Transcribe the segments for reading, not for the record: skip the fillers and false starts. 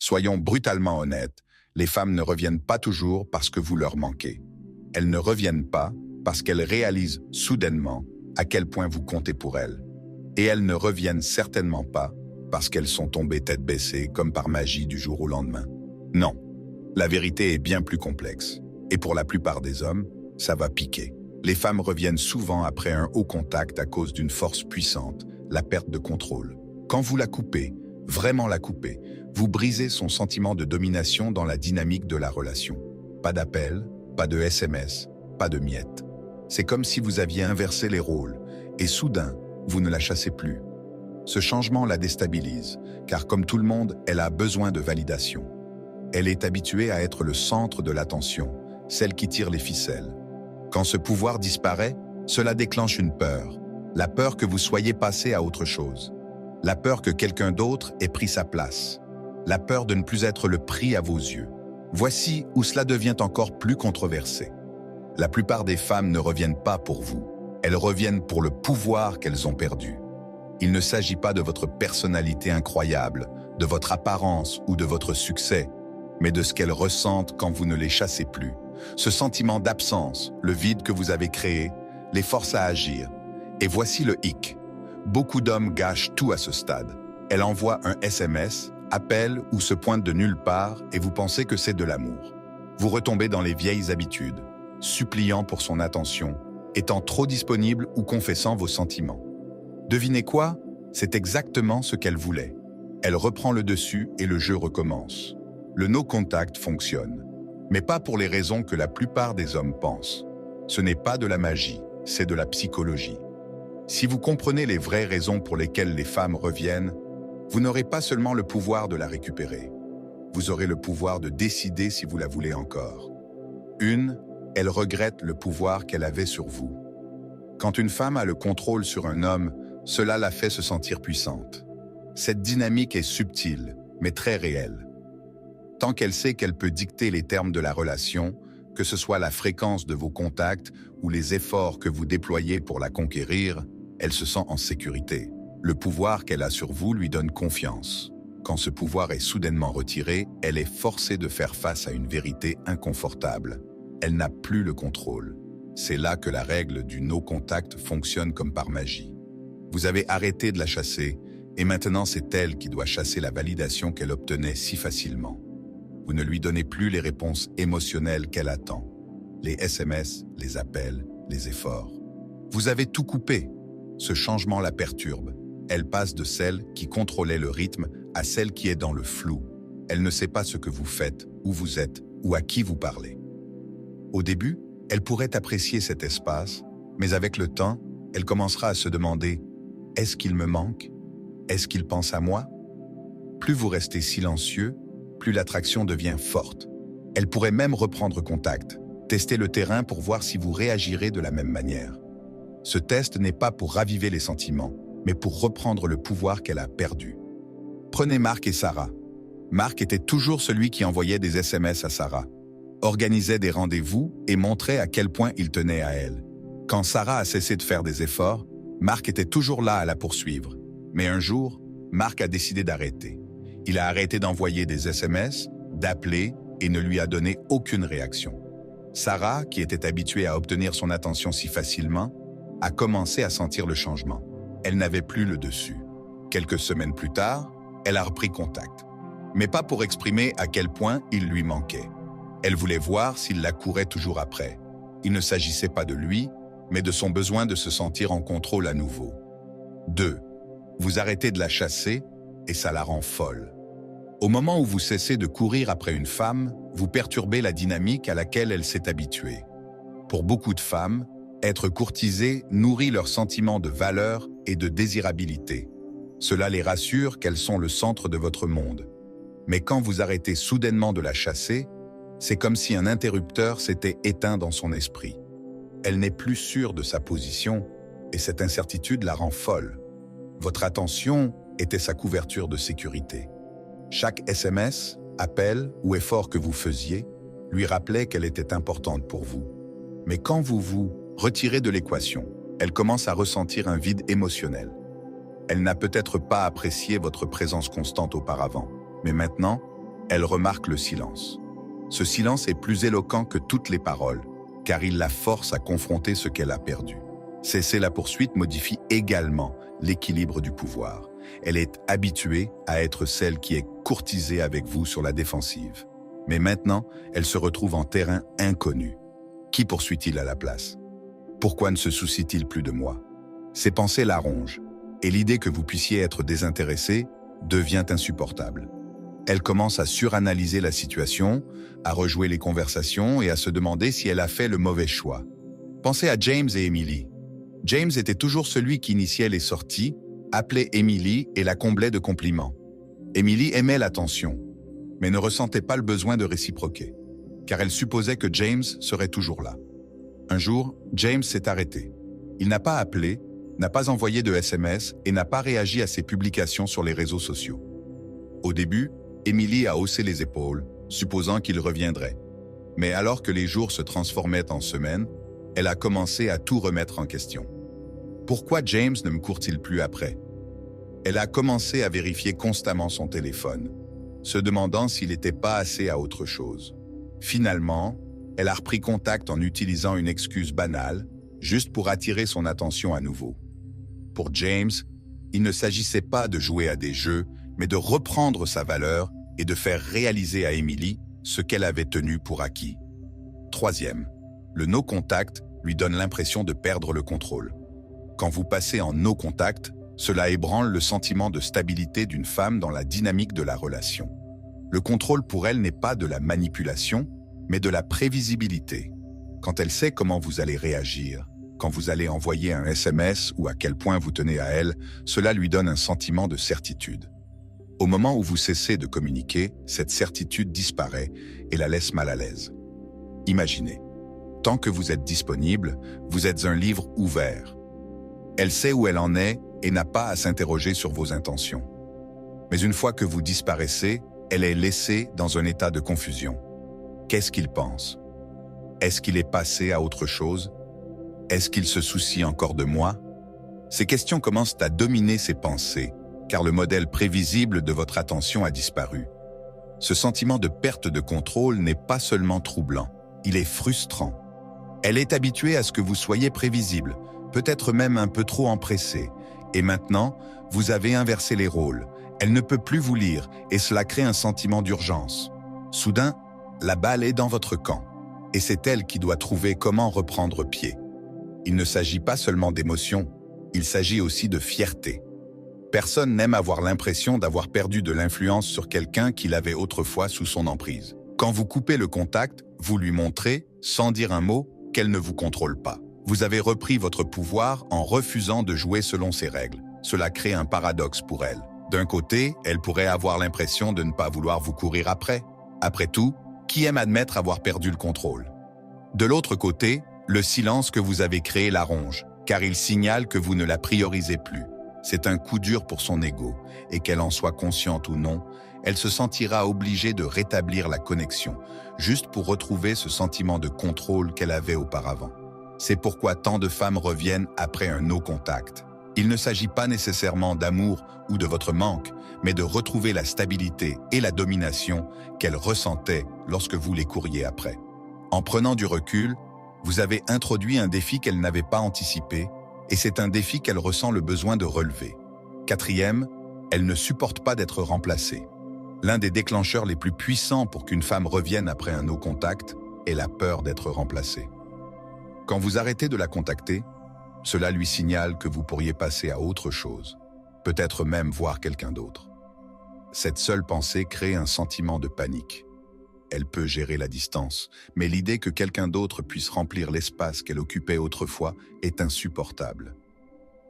Soyons brutalement honnêtes, les femmes ne reviennent pas toujours parce que vous leur manquez. Elles ne reviennent pas parce qu'elles réalisent soudainement à quel point vous comptez pour elles. Et elles ne reviennent certainement pas parce qu'elles sont tombées tête baissée comme par magie du jour au lendemain. Non, la vérité est bien plus complexe. Et pour la plupart des hommes, ça va piquer. Les femmes reviennent souvent après un haut contact à cause d'une force puissante, la perte de contrôle. Quand vous la coupez, vraiment la coupez, vous brisez son sentiment de domination dans la dynamique de la relation. Pas d'appel, pas de SMS, pas de miettes. C'est comme si vous aviez inversé les rôles, et soudain, vous ne la chassez plus. Ce changement la déstabilise, car comme tout le monde, elle a besoin de validation. Elle est habituée à être le centre de l'attention, celle qui tire les ficelles. Quand ce pouvoir disparaît, cela déclenche une peur. La peur que vous soyez passé à autre chose. La peur que quelqu'un d'autre ait pris sa place. La peur de ne plus être le prix à vos yeux. Voici où cela devient encore plus controversé. La plupart des femmes ne reviennent pas pour vous. Elles reviennent pour le pouvoir qu'elles ont perdu. Il ne s'agit pas de votre personnalité incroyable, de votre apparence ou de votre succès, mais de ce qu'elles ressentent quand vous ne les chassez plus. Ce sentiment d'absence, le vide que vous avez créé, les force à agir. Et voici le hic. Beaucoup d'hommes gâchent tout à ce stade. Elles envoient un SMS, appellent ou se pointent de nulle part et vous pensez que c'est de l'amour. Vous retombez dans les vieilles habitudes, suppliant pour son attention, étant trop disponible ou confessant vos sentiments. Devinez quoi? C'est exactement ce qu'elle voulait. Elle reprend le dessus et le jeu recommence. Le no-contact fonctionne, mais pas pour les raisons que la plupart des hommes pensent. Ce n'est pas de la magie, c'est de la psychologie. Si vous comprenez les vraies raisons pour lesquelles les femmes reviennent, vous n'aurez pas seulement le pouvoir de la récupérer. Vous aurez le pouvoir de décider si vous la voulez encore. Elle regrette le pouvoir qu'elle avait sur vous. Quand une femme a le contrôle sur un homme, cela la fait se sentir puissante. Cette dynamique est subtile, mais très réelle. Tant qu'elle sait qu'elle peut dicter les termes de la relation, que ce soit la fréquence de vos contacts ou les efforts que vous déployez pour la conquérir, elle se sent en sécurité. Le pouvoir qu'elle a sur vous lui donne confiance. Quand ce pouvoir est soudainement retiré, elle est forcée de faire face à une vérité inconfortable. Elle n'a plus le contrôle. C'est là que la règle du no-contact fonctionne comme par magie. Vous avez arrêté de la chasser, et maintenant c'est elle qui doit chasser la validation qu'elle obtenait si facilement. Vous ne lui donnez plus les réponses émotionnelles qu'elle attend. Les SMS, les appels, les efforts. Vous avez tout coupé. Ce changement la perturbe. Elle passe de celle qui contrôlait le rythme à celle qui est dans le flou. Elle ne sait pas ce que vous faites, où vous êtes, ou à qui vous parlez. Au début, elle pourrait apprécier cet espace, mais avec le temps, elle commencera à se demander « Est-ce qu'il me manque? Est-ce qu'il pense à moi ?» Plus vous restez silencieux, plus l'attraction devient forte. Elle pourrait même reprendre contact, tester le terrain pour voir si vous réagirez de la même manière. Ce test n'est pas pour raviver les sentiments, mais pour reprendre le pouvoir qu'elle a perdu. Prenez Marc et Sarah. Marc était toujours celui qui envoyait des SMS à Sarah, organisait des rendez-vous et montrait à quel point il tenait à elle. Quand Sarah a cessé de faire des efforts, Marc était toujours là à la poursuivre. Mais un jour, Marc a décidé d'arrêter. Il a arrêté d'envoyer des SMS, d'appeler et ne lui a donné aucune réaction. Sarah, qui était habituée à obtenir son attention si facilement, a commencé à sentir le changement. Elle n'avait plus le dessus. Quelques semaines plus tard, elle a repris contact. Mais pas pour exprimer à quel point il lui manquait. Elle voulait voir s'il la courait toujours après. Il ne s'agissait pas de lui, mais de son besoin de se sentir en contrôle à nouveau. 2. Vous arrêtez de la chasser et ça la rend folle. Au moment où vous cessez de courir après une femme, vous perturbez la dynamique à laquelle elle s'est habituée. Pour beaucoup de femmes, être courtisée nourrit leur sentiment de valeur et de désirabilité. Cela les rassure qu'elles sont le centre de votre monde. Mais quand vous arrêtez soudainement de la chasser, c'est comme si un interrupteur s'était éteint dans son esprit. Elle n'est plus sûre de sa position et cette incertitude la rend folle. Votre attention était sa couverture de sécurité. Chaque SMS, appel ou effort que vous faisiez lui rappelait qu'elle était importante pour vous. Mais quand vous vous retirez de l'équation, elle commence à ressentir un vide émotionnel. Elle n'a peut-être pas apprécié votre présence constante auparavant, mais maintenant, Elle remarque le silence. Ce silence est plus éloquent que toutes les paroles, car il la force à confronter ce qu'elle a perdu. Cesser la poursuite modifie également l'équilibre du pouvoir. Elle est habituée à être celle qui est courtisée avec vous sur la défensive. Mais maintenant, elle se retrouve en terrain inconnu. Qui poursuit-il à la place? Pourquoi ne se soucie-t-il plus de moi? Ces pensées la rongent, et l'idée que vous puissiez être désintéressé devient insupportable. Elle commence à suranalyser la situation, à rejouer les conversations et à se demander si elle a fait le mauvais choix. Pensez à James et Emily. James était toujours celui qui initiait les sorties, appelait Emily et la comblait de compliments. Emily aimait l'attention, mais ne ressentait pas le besoin de réciproquer, car elle supposait que James serait toujours là. Un jour, James s'est arrêté. Il n'a pas appelé, n'a pas envoyé de SMS et n'a pas réagi à ses publications sur les réseaux sociaux. Au début, Emily a haussé les épaules, supposant qu'il reviendrait. Mais alors que les jours se transformaient en semaines, elle a commencé à tout remettre en question. Pourquoi James ne me court-il plus après? Elle a commencé à vérifier constamment son téléphone, se demandant s'il n'était pas assez à autre chose. Finalement, elle a repris contact en utilisant une excuse banale, juste pour attirer son attention à nouveau. Pour James, il ne s'agissait pas de jouer à des jeux, mais de reprendre sa valeur et de faire réaliser à Emily ce qu'elle avait tenu pour acquis. Troisième, le no contact lui donne l'impression de perdre le contrôle. Quand vous passez en no contact, cela ébranle le sentiment de stabilité d'une femme dans la dynamique de la relation. Le contrôle pour elle n'est pas de la manipulation, mais de la prévisibilité. Quand elle sait comment vous allez réagir, quand vous allez envoyer un SMS ou à quel point vous tenez à elle, cela lui donne un sentiment de certitude. Au moment où vous cessez de communiquer, cette certitude disparaît et la laisse mal à l'aise. Imaginez, tant que vous êtes disponible, vous êtes un livre ouvert. Elle sait où elle en est et n'a pas à s'interroger sur vos intentions. Mais une fois que vous disparaissez, elle est laissée dans un état de confusion. Qu'est-ce qu'il pense? Est-ce qu'il est passé à autre chose? Est-ce qu'il se soucie encore de moi? Ces questions commencent à dominer ses pensées, car le modèle prévisible de votre attention a disparu. Ce sentiment de perte de contrôle n'est pas seulement troublant, il est frustrant. Elle est habituée à ce que vous soyez prévisible, peut-être même un peu trop empressé. Et maintenant, vous avez inversé les rôles. Elle ne peut plus vous lire et cela crée un sentiment d'urgence. Soudain, la balle est dans votre camp et c'est elle qui doit trouver comment reprendre pied. Il ne s'agit pas seulement d'émotion, il s'agit aussi de fierté. Personne n'aime avoir l'impression d'avoir perdu de l'influence sur quelqu'un qu'il avait autrefois sous son emprise. Quand vous coupez le contact, vous lui montrez, sans dire un mot, qu'elle ne vous contrôle pas. Vous avez repris votre pouvoir en refusant de jouer selon ses règles. Cela crée un paradoxe pour elle. D'un côté, elle pourrait avoir l'impression de ne pas vouloir vous courir après. Après tout, qui aime admettre avoir perdu le contrôle? De l'autre côté, le silence que vous avez créé la ronge, car il signale que vous ne la priorisez plus. C'est un coup dur pour son ego, et qu'elle en soit consciente ou non, elle se sentira obligée de rétablir la connexion, juste pour retrouver ce sentiment de contrôle qu'elle avait auparavant. C'est pourquoi tant de femmes reviennent après un no-contact. Il ne s'agit pas nécessairement d'amour ou de votre manque, mais de retrouver la stabilité et la domination qu'elles ressentaient lorsque vous les couriez après. En prenant du recul, vous avez introduit un défi qu'elle n'avait pas anticipé, et c'est un défi qu'elle ressent le besoin de relever. Quatrième, elle ne supporte pas d'être remplacée. L'un des déclencheurs les plus puissants pour qu'une femme revienne après un no-contact est la peur d'être remplacée. Quand vous arrêtez de la contacter, cela lui signale que vous pourriez passer à autre chose, peut-être même voir quelqu'un d'autre. Cette seule pensée crée un sentiment de panique. Elle peut gérer la distance, mais l'idée que quelqu'un d'autre puisse remplir l'espace qu'elle occupait autrefois est insupportable.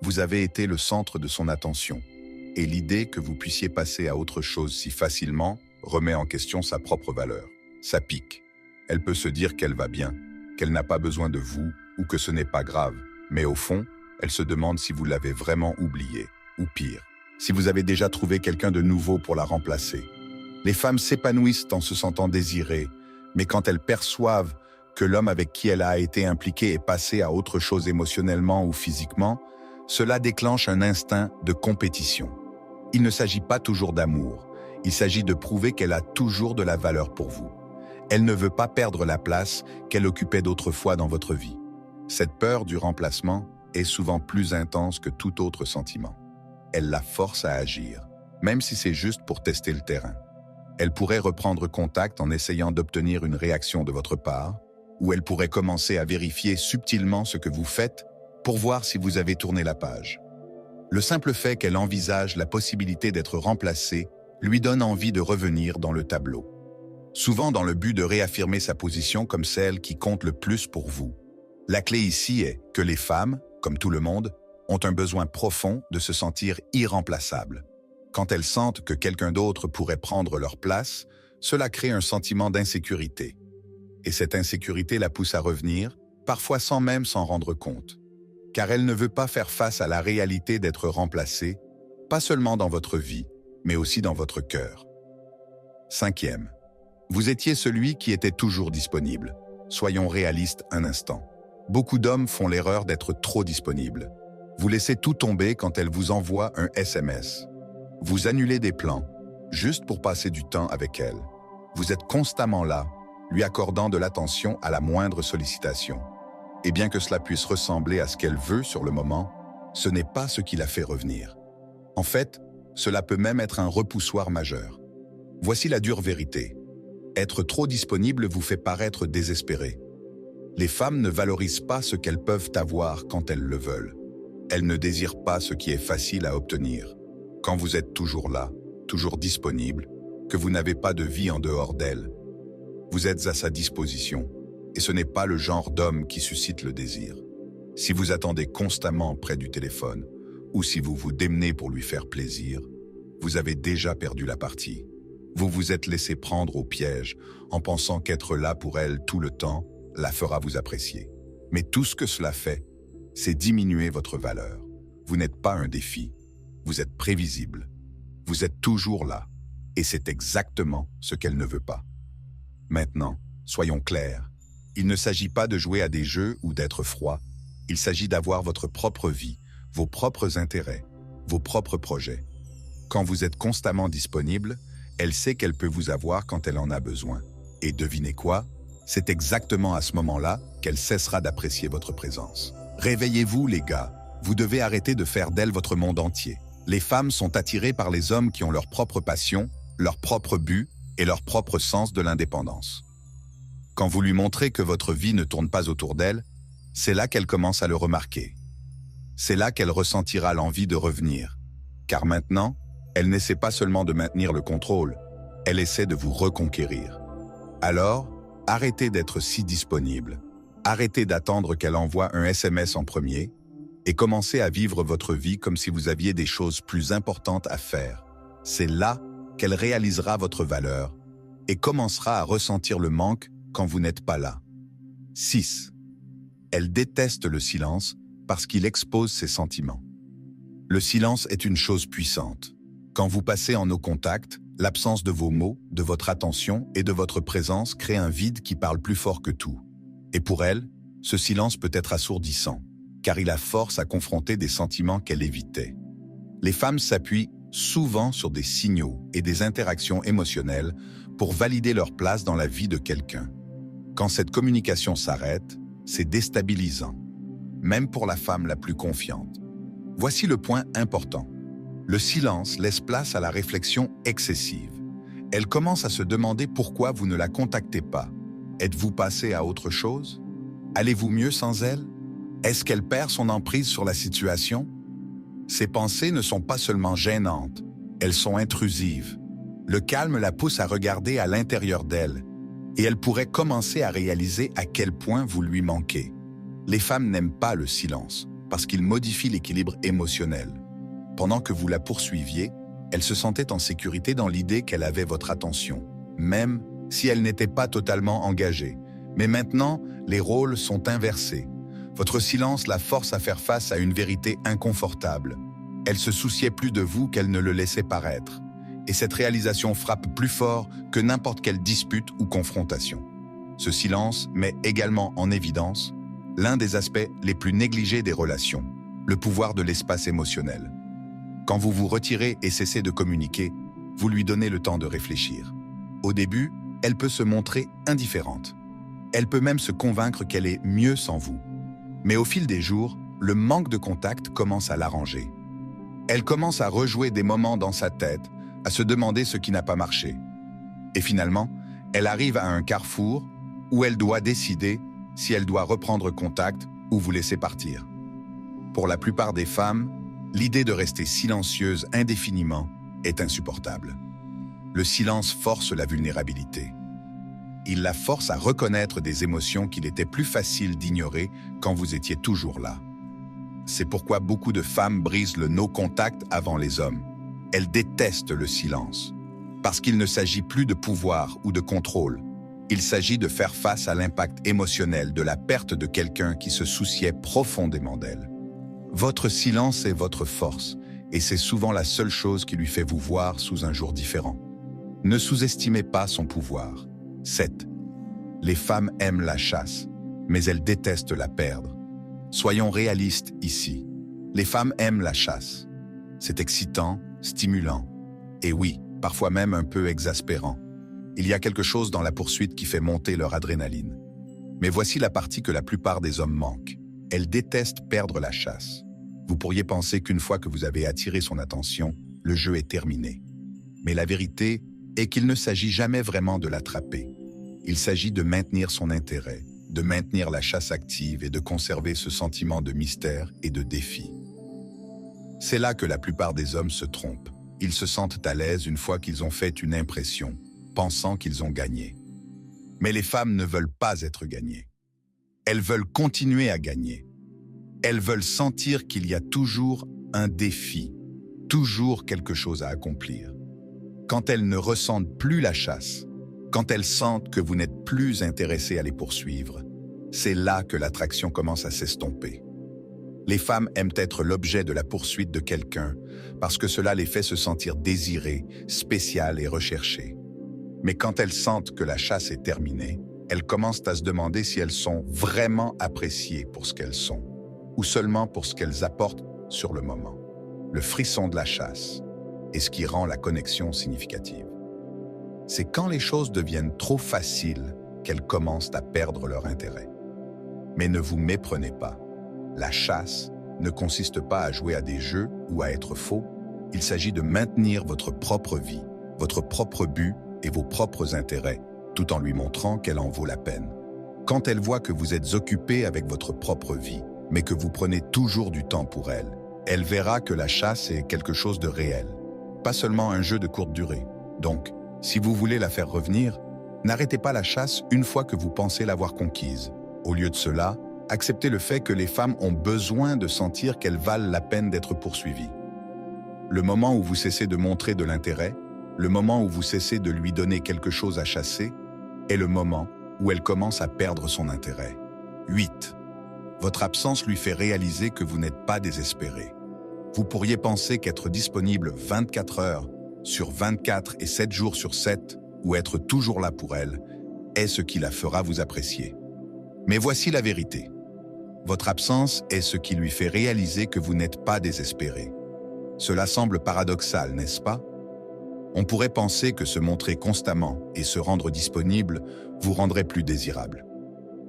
Vous avez été le centre de son attention, et l'idée que vous puissiez passer à autre chose si facilement remet en question sa propre valeur. Ça pique. Elle peut se dire qu'elle va bien, qu'elle n'a pas besoin de vous ou que ce n'est pas grave, mais au fond, elle se demande si vous l'avez vraiment oublié, ou pire, si vous avez déjà trouvé quelqu'un de nouveau pour la remplacer. Les femmes s'épanouissent en se sentant désirées, mais quand elles perçoivent que l'homme avec qui elle a été impliquée est passé à autre chose émotionnellement ou physiquement, cela déclenche un instinct de compétition. Il ne s'agit pas toujours d'amour, Il s'agit de prouver qu'elle a toujours de la valeur pour vous. Elle ne veut pas perdre la place qu'elle occupait d'autrefois dans votre vie. Cette peur du remplacement est souvent plus intense que tout autre sentiment. Elle la force à agir, même si c'est juste pour tester le terrain. Elle pourrait reprendre contact en essayant d'obtenir une réaction de votre part, ou elle pourrait commencer à vérifier subtilement ce que vous faites pour voir si vous avez tourné la page. Le simple fait qu'elle envisage la possibilité d'être remplacée lui donne envie de revenir dans le tableau. Souvent dans le but de réaffirmer sa position comme celle qui compte le plus pour vous. La clé ici est que les femmes, comme tout le monde, ont un besoin profond de se sentir irremplaçables. Quand elles sentent que quelqu'un d'autre pourrait prendre leur place, cela crée un sentiment d'insécurité. Et cette insécurité la pousse à revenir, parfois sans même s'en rendre compte. Car elle ne veut pas faire face à la réalité d'être remplacée, pas seulement dans votre vie, mais aussi dans votre cœur. 5e. Vous étiez celui qui était toujours disponible. Soyons réalistes un instant. Beaucoup d'hommes font l'erreur d'être trop disponibles. Vous laissez tout tomber quand elle vous envoie un SMS. Vous annulez des plans, juste pour passer du temps avec elle. Vous êtes constamment là, lui accordant de l'attention à la moindre sollicitation. Et bien que cela puisse ressembler à ce qu'elle veut sur le moment, ce n'est pas ce qui la fait revenir. En fait, cela peut même être un repoussoir majeur. Voici la dure vérité. Être trop disponible vous fait paraître désespéré. Les femmes ne valorisent pas ce qu'elles peuvent avoir quand elles le veulent. Elles ne désirent pas ce qui est facile à obtenir. Quand vous êtes toujours là, toujours disponible, que vous n'avez pas de vie en dehors d'elle, vous êtes à sa disposition, et ce n'est pas le genre d'homme qui suscite le désir. Si vous attendez constamment près du téléphone, ou si vous vous démenez pour lui faire plaisir, vous avez déjà perdu la partie. Vous vous êtes laissé prendre au piège en pensant qu'être là pour elle tout le temps la fera vous apprécier. Mais tout ce que cela fait, c'est diminuer votre valeur. Vous n'êtes pas un défi, vous êtes prévisible. Vous êtes toujours là, et c'est exactement ce qu'elle ne veut pas. Maintenant, soyons clairs, il ne s'agit pas de jouer à des jeux ou d'être froid, il s'agit d'avoir votre propre vie, vos propres intérêts, vos propres projets. Quand vous êtes constamment disponible, elle sait qu'elle peut vous avoir quand elle en a besoin. Et devinez quoi? C'est exactement à ce moment-là qu'elle cessera d'apprécier votre présence. Réveillez-vous, les gars. Vous devez arrêter de faire d'elle votre monde entier. Les femmes sont attirées par les hommes qui ont leur propre passion, leur propre but et leur propre sens de l'indépendance. Quand vous lui montrez que votre vie ne tourne pas autour d'elle, c'est là qu'elle commence à le remarquer. C'est là qu'elle ressentira l'envie de revenir. Car maintenant, elle n'essaie pas seulement de maintenir le contrôle, elle essaie de vous reconquérir. Alors, arrêtez d'être si disponible. Arrêtez d'attendre qu'elle envoie un SMS en premier et commencez à vivre votre vie comme si vous aviez des choses plus importantes à faire. C'est là qu'elle réalisera votre valeur et commencera à ressentir le manque quand vous n'êtes pas là. 6. Elle déteste le silence parce qu'il expose ses sentiments. Le silence est une chose puissante. Quand vous passez en no contact, l'absence de vos mots, de votre attention et de votre présence crée un vide qui parle plus fort que tout. Et pour elle, ce silence peut être assourdissant, car il la force à confronter des sentiments qu'elle évitait. Les femmes s'appuient souvent sur des signaux et des interactions émotionnelles pour valider leur place dans la vie de quelqu'un. Quand cette communication s'arrête, c'est déstabilisant, même pour la femme la plus confiante. Voici le point important. Le silence laisse place à la réflexion excessive. Elle commence à se demander pourquoi vous ne la contactez pas. Êtes-vous passé à autre chose? Allez-vous mieux sans elle? Est-ce qu'elle perd son emprise sur la situation? Ces pensées ne sont pas seulement gênantes, elles sont intrusives. Le calme la pousse à regarder à l'intérieur d'elle, et elle pourrait commencer à réaliser à quel point vous lui manquez. Les femmes n'aiment pas le silence, parce qu'il modifie l'équilibre émotionnel. Pendant que vous la poursuiviez, elle se sentait en sécurité dans l'idée qu'elle avait votre attention, même si elle n'était pas totalement engagée. Mais maintenant, les rôles sont inversés. Votre silence la force à faire face à une vérité inconfortable. Elle se souciait plus de vous qu'elle ne le laissait paraître. Et cette réalisation frappe plus fort que n'importe quelle dispute ou confrontation. Ce silence met également en évidence l'un des aspects les plus négligés des relations, le pouvoir de l'espace émotionnel. Quand vous vous retirez et cessez de communiquer, vous lui donnez le temps de réfléchir. Au début, elle peut se montrer indifférente. Elle peut même se convaincre qu'elle est mieux sans vous. Mais au fil des jours, le manque de contact commence à l'arranger. Elle commence à rejouer des moments dans sa tête, à se demander ce qui n'a pas marché. Et finalement, elle arrive à un carrefour où elle doit décider si elle doit reprendre contact ou vous laisser partir. Pour la plupart des femmes, l'idée de rester silencieuse indéfiniment est insupportable. Le silence force la vulnérabilité. Il la force à reconnaître des émotions qu'il était plus facile d'ignorer quand vous étiez toujours là. C'est pourquoi beaucoup de femmes brisent le no-contact avant les hommes. Elles détestent le silence. Parce qu'il ne s'agit plus de pouvoir ou de contrôle. Il s'agit de faire face à l'impact émotionnel de la perte de quelqu'un qui se souciait profondément d'elle. Votre silence est votre force, et c'est souvent la seule chose qui lui fait vous voir sous un jour différent. Ne sous-estimez pas son pouvoir. 7. Les femmes aiment la chasse, mais elles détestent la perdre. Soyons réalistes ici. Les femmes aiment la chasse. C'est excitant, stimulant, et oui, parfois même un peu exaspérant. Il y a quelque chose dans la poursuite qui fait monter leur adrénaline. Mais voici la partie que la plupart des hommes manquent. Elles détestent perdre la chasse. Vous pourriez penser qu'une fois que vous avez attiré son attention, le jeu est terminé. Mais la vérité est qu'il ne s'agit jamais vraiment de l'attraper. Il s'agit de maintenir son intérêt, de maintenir la chasse active et de conserver ce sentiment de mystère et de défi. C'est là que la plupart des hommes se trompent. Ils se sentent à l'aise une fois qu'ils ont fait une impression, pensant qu'ils ont gagné. Mais les femmes ne veulent pas être gagnées. Elles veulent continuer à gagner. Elles veulent sentir qu'il y a toujours un défi, toujours quelque chose à accomplir. Quand elles ne ressentent plus la chasse, quand elles sentent que vous n'êtes plus intéressé à les poursuivre, c'est là que l'attraction commence à s'estomper. Les femmes aiment être l'objet de la poursuite de quelqu'un parce que cela les fait se sentir désirées, spéciales et recherchées. Mais quand elles sentent que la chasse est terminée, elles commencent à se demander si elles sont vraiment appréciées pour ce qu'elles sont, ou seulement pour ce qu'elles apportent sur le moment. Le frisson de la chasse est ce qui rend la connexion significative. C'est quand les choses deviennent trop faciles qu'elles commencent à perdre leur intérêt. Mais ne vous méprenez pas. La chasse ne consiste pas à jouer à des jeux ou à être faux. Il s'agit de maintenir votre propre vie, votre propre but et vos propres intérêts, tout en lui montrant qu'elle en vaut la peine. Quand elle voit que vous êtes occupé avec votre propre vie, mais que vous prenez toujours du temps pour elle, elle verra que la chasse est quelque chose de réel, pas seulement un jeu de courte durée. Donc, si vous voulez la faire revenir, n'arrêtez pas la chasse une fois que vous pensez l'avoir conquise. Au lieu de cela, acceptez le fait que les femmes ont besoin de sentir qu'elles valent la peine d'être poursuivies. Le moment où vous cessez de montrer de l'intérêt, le moment où vous cessez de lui donner quelque chose à chasser, est le moment où elle commence à perdre son intérêt. 8. Votre absence lui fait réaliser que vous n'êtes pas désespéré. Vous pourriez penser qu'être disponible 24 heures sur 24 et 7 jours sur 7, ou être toujours là pour elle, est ce qui la fera vous apprécier. Mais voici la vérité. Votre absence est ce qui lui fait réaliser que vous n'êtes pas désespéré. Cela semble paradoxal, n'est-ce pas? On pourrait penser que se montrer constamment et se rendre disponible vous rendrait plus désirable.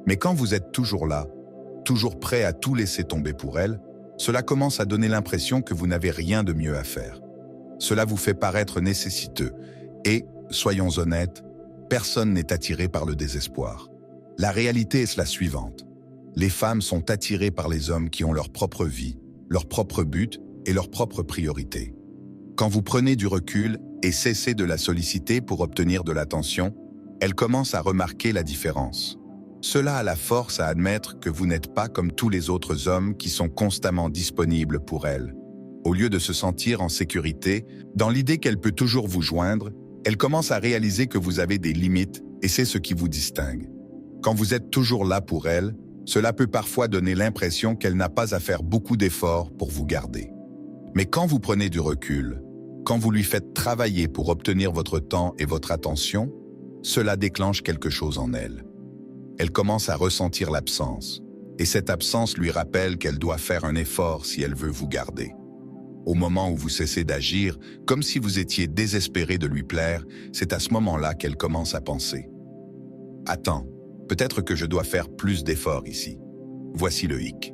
Mais quand vous êtes toujours là, toujours prêt à tout laisser tomber pour elle, cela commence à donner l'impression que vous n'avez rien de mieux à faire. Cela vous fait paraître nécessiteux et, soyons honnêtes, personne n'est attiré par le désespoir. La réalité est la suivante. Les femmes sont attirées par les hommes qui ont leur propre vie, leur propre but et leurs propres priorités. Quand vous prenez du recul et cessez de la solliciter pour obtenir de l'attention, elle commence à remarquer la différence. Cela a la force à admettre que vous n'êtes pas comme tous les autres hommes qui sont constamment disponibles pour elle. Au lieu de se sentir en sécurité, dans l'idée qu'elle peut toujours vous joindre, elle commence à réaliser que vous avez des limites et c'est ce qui vous distingue. Quand vous êtes toujours là pour elle, cela peut parfois donner l'impression qu'elle n'a pas à faire beaucoup d'efforts pour vous garder. Mais quand vous prenez du recul, quand vous lui faites travailler pour obtenir votre temps et votre attention, cela déclenche quelque chose en elle. Elle commence à ressentir l'absence, et cette absence lui rappelle qu'elle doit faire un effort si elle veut vous garder. Au moment où vous cessez d'agir, comme si vous étiez désespéré de lui plaire, c'est à ce moment-là qu'elle commence à penser. Attends, peut-être que je dois faire plus d'efforts ici. Voici le hic.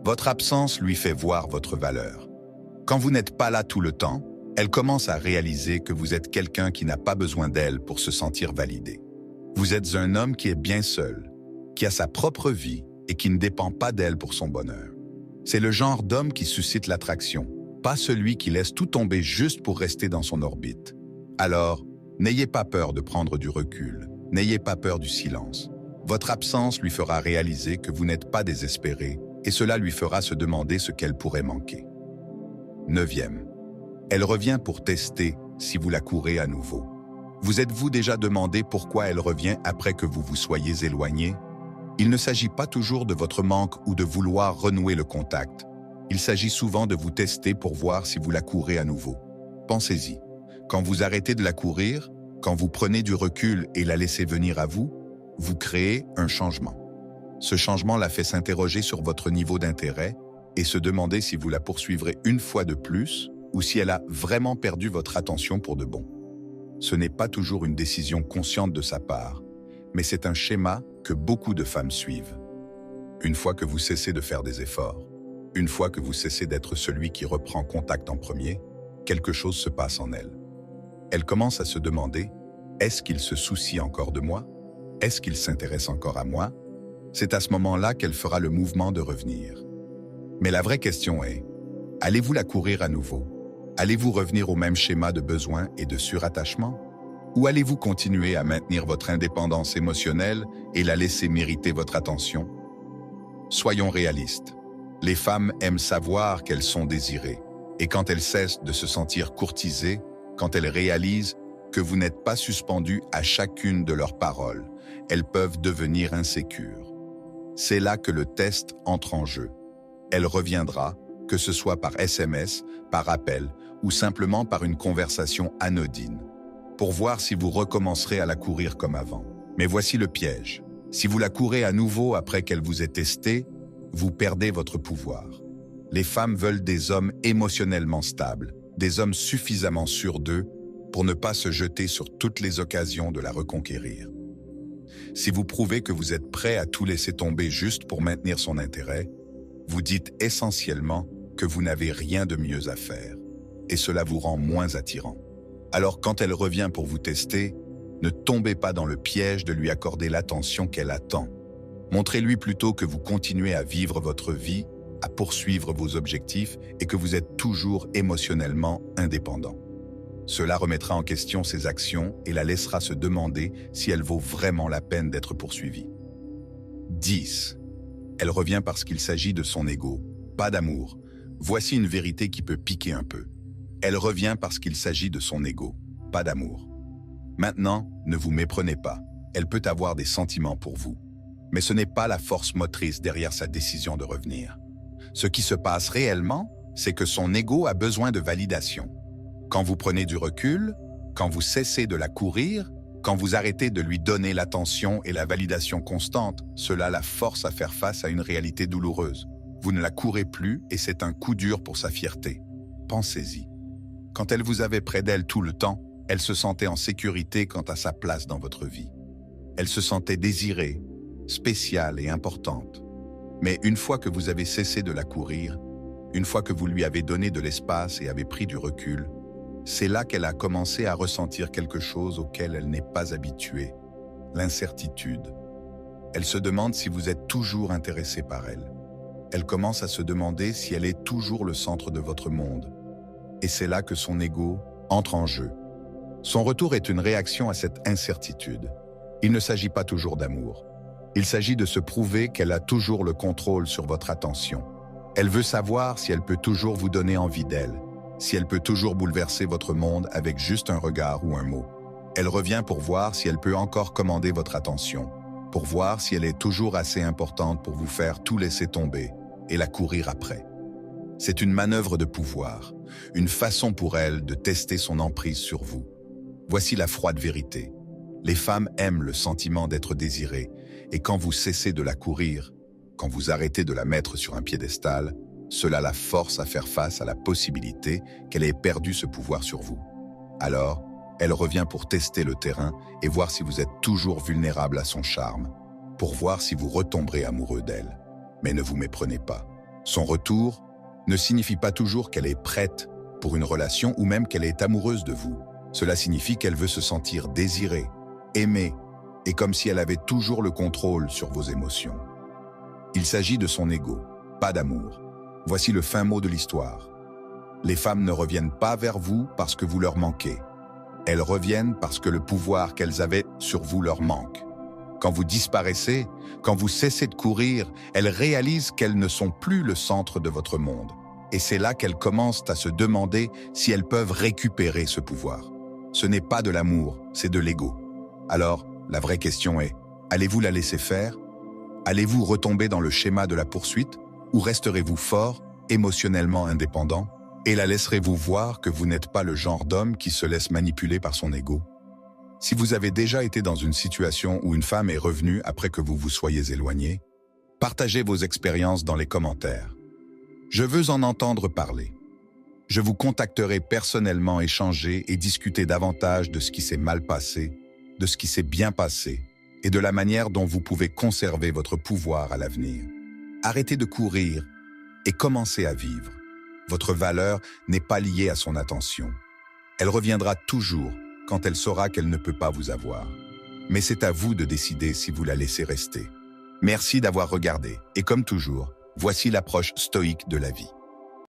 Votre absence lui fait voir votre valeur. Quand vous n'êtes pas là tout le temps, elle commence à réaliser que vous êtes quelqu'un qui n'a pas besoin d'elle pour se sentir validé. Vous êtes un homme qui est bien seul, qui a sa propre vie et qui ne dépend pas d'elle pour son bonheur. C'est le genre d'homme qui suscite l'attraction, pas celui qui laisse tout tomber juste pour rester dans son orbite. Alors, n'ayez pas peur de prendre du recul, n'ayez pas peur du silence. Votre absence lui fera réaliser que vous n'êtes pas désespéré et cela lui fera se demander ce qu'elle pourrait manquer. 9e. Elle revient pour tester si vous la courez à nouveau. Vous êtes-vous déjà demandé pourquoi elle revient après que vous vous soyez éloigné? Il ne s'agit pas toujours de votre manque ou de vouloir renouer le contact. Il s'agit souvent de vous tester pour voir si vous la courez à nouveau. Pensez-y. Quand vous arrêtez de la courir, quand vous prenez du recul et la laissez venir à vous, vous créez un changement. Ce changement la fait s'interroger sur votre niveau d'intérêt et se demander si vous la poursuivrez une fois de plus ou si elle a vraiment perdu votre attention pour de bon. Ce n'est pas toujours une décision consciente de sa part, mais c'est un schéma que beaucoup de femmes suivent. Une fois que vous cessez de faire des efforts, une fois que vous cessez d'être celui qui reprend contact en premier, quelque chose se passe en elle. Elle commence à se demander, est-ce qu'il se soucie encore de moi? Est-ce qu'il s'intéresse encore à moi? C'est à ce moment-là qu'elle fera le mouvement de revenir. Mais la vraie question est, allez-vous la courir à nouveau? Allez-vous revenir au même schéma de besoin et de surattachement? Ou allez-vous continuer à maintenir votre indépendance émotionnelle et la laisser mériter votre attention? Soyons réalistes. Les femmes aiment savoir qu'elles sont désirées. Et quand elles cessent de se sentir courtisées, quand elles réalisent que vous n'êtes pas suspendu à chacune de leurs paroles, elles peuvent devenir insécures. C'est là que le test entre en jeu. Elle reviendra, que ce soit par SMS, par appel ou simplement par une conversation anodine, pour voir si vous recommencerez à la courir comme avant. Mais voici le piège. Si vous la courez à nouveau après qu'elle vous ait testé, vous perdez votre pouvoir. Les femmes veulent des hommes émotionnellement stables, des hommes suffisamment sûrs d'eux pour ne pas se jeter sur toutes les occasions de la reconquérir. Si vous prouvez que vous êtes prêt à tout laisser tomber juste pour maintenir son intérêt, vous dites essentiellement que vous n'avez rien de mieux à faire, et cela vous rend moins attirant. Alors quand elle revient pour vous tester, ne tombez pas dans le piège de lui accorder l'attention qu'elle attend. Montrez-lui plutôt que vous continuez à vivre votre vie, à poursuivre vos objectifs et que vous êtes toujours émotionnellement indépendant. Cela remettra en question ses actions et la laissera se demander si elle vaut vraiment la peine d'être poursuivie. 10. Elle revient parce qu'il s'agit de son ego, pas d'amour. Voici une vérité qui peut piquer un peu. Elle revient parce qu'il s'agit de son ego, pas d'amour. Maintenant, ne vous méprenez pas. Elle peut avoir des sentiments pour vous. Mais ce n'est pas la force motrice derrière sa décision de revenir. Ce qui se passe réellement, c'est que son ego a besoin de validation. Quand vous prenez du recul, quand vous cessez de la courir, quand vous arrêtez de lui donner l'attention et la validation constante, cela la force à faire face à une réalité douloureuse. Vous ne la courez plus et c'est un coup dur pour sa fierté. Pensez-y. Quand elle vous avait près d'elle tout le temps, elle se sentait en sécurité quant à sa place dans votre vie. Elle se sentait désirée, spéciale et importante. Mais une fois que vous avez cessé de la courir, une fois que vous lui avez donné de l'espace et avez pris du recul, c'est là qu'elle a commencé à ressentir quelque chose auquel elle n'est pas habituée, l'incertitude. Elle se demande si vous êtes toujours intéressé par elle. Elle commence à se demander si elle est toujours le centre de votre monde. Et c'est là que son ego entre en jeu. Son retour est une réaction à cette incertitude. Il ne s'agit pas toujours d'amour. Il s'agit de se prouver qu'elle a toujours le contrôle sur votre attention. Elle veut savoir si elle peut toujours vous donner envie d'elle, si elle peut toujours bouleverser votre monde avec juste un regard ou un mot. Elle revient pour voir si elle peut encore commander votre attention, pour voir si elle est toujours assez importante pour vous faire tout laisser tomber et la courir après. C'est une manœuvre de pouvoir, une façon pour elle de tester son emprise sur vous. Voici la froide vérité. Les femmes aiment le sentiment d'être désirées, et quand vous cessez de la courir, quand vous arrêtez de la mettre sur un piédestal, cela la force à faire face à la possibilité qu'elle ait perdu ce pouvoir sur vous. Alors, elle revient pour tester le terrain et voir si vous êtes toujours vulnérable à son charme, pour voir si vous retomberez amoureux d'elle. Mais ne vous méprenez pas. Son retour ne signifie pas toujours qu'elle est prête pour une relation ou même qu'elle est amoureuse de vous. Cela signifie qu'elle veut se sentir désirée, aimée, et comme si elle avait toujours le contrôle sur vos émotions. Il s'agit de son ego, pas d'amour. Voici le fin mot de l'histoire. Les femmes ne reviennent pas vers vous parce que vous leur manquez. Elles reviennent parce que le pouvoir qu'elles avaient sur vous leur manque. Quand vous disparaissez, quand vous cessez de courir, elles réalisent qu'elles ne sont plus le centre de votre monde. Et c'est là qu'elles commencent à se demander si elles peuvent récupérer ce pouvoir. Ce n'est pas de l'amour, c'est de l'ego. Alors, la vraie question est, allez-vous la laisser faire? Allez-vous retomber dans le schéma de la poursuite? Ou resterez-vous fort, émotionnellement indépendant? Et la laisserez-vous voir que vous n'êtes pas le genre d'homme qui se laisse manipuler par son ego? Si vous avez déjà été dans une situation où une femme est revenue après que vous vous soyez éloigné, partagez vos expériences dans les commentaires. Je veux en entendre parler. Je vous contacterai personnellement, échanger et discuter davantage de ce qui s'est mal passé, de ce qui s'est bien passé et de la manière dont vous pouvez conserver votre pouvoir à l'avenir. Arrêtez de courir et commencez à vivre. Votre valeur n'est pas liée à son attention. Elle reviendra toujours quand elle saura qu'elle ne peut pas vous avoir. Mais c'est à vous de décider si vous la laissez rester. Merci d'avoir regardé et comme toujours, voici l'approche stoïque de la vie.